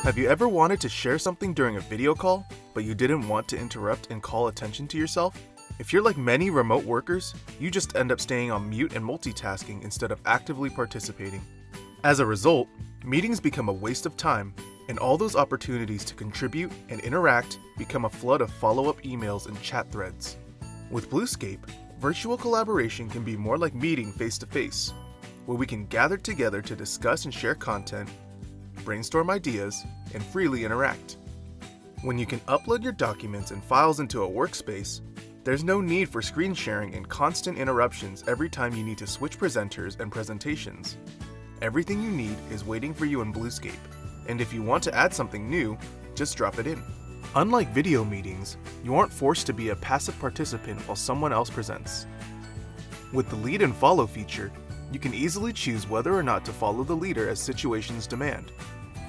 Have you ever wanted to share something during a video call, but you didn't want to interrupt and call attention to yourself? If you're like many remote workers, you just end up staying on mute and multitasking instead of actively participating. As a result, meetings become a waste of time, and all those opportunities to contribute and interact become a flood of follow-up emails and chat threads. With Bluescape, virtual collaboration can be more like meeting face-to-face, where we can gather together to discuss and share content, brainstorm ideas, and freely interact. When you can upload your documents and files into a workspace, there's no need for screen sharing and constant interruptions every time you need to switch presenters and presentations. Everything you need is waiting for you in Bluescape, and if you want to add something new, just drop it in. Unlike video meetings, you aren't forced to be a passive participant while someone else presents. With the lead and follow feature, you can easily choose whether or not to follow the leader as situations demand.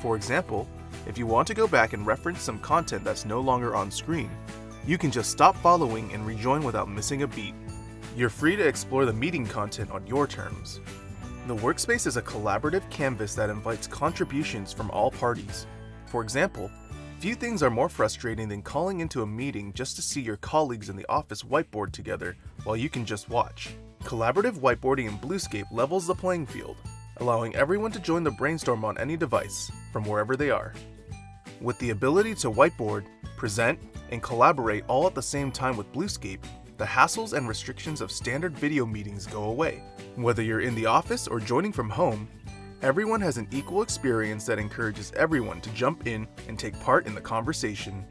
For example, if you want to go back and reference some content that's no longer on screen, you can just stop following and rejoin without missing a beat. You're free to explore the meeting content on your terms. The workspace is a collaborative canvas that invites contributions from all parties. For example, few things are more frustrating than calling into a meeting just to see your colleagues in the office whiteboard together while you can just watch. Collaborative whiteboarding in Bluescape levels the playing field, allowing everyone to join the brainstorm on any device, from wherever they are. With the ability to whiteboard, present, and collaborate all at the same time with Bluescape, the hassles and restrictions of standard video meetings go away. Whether you're in the office or joining from home, everyone has an equal experience that encourages everyone to jump in and take part in the conversation.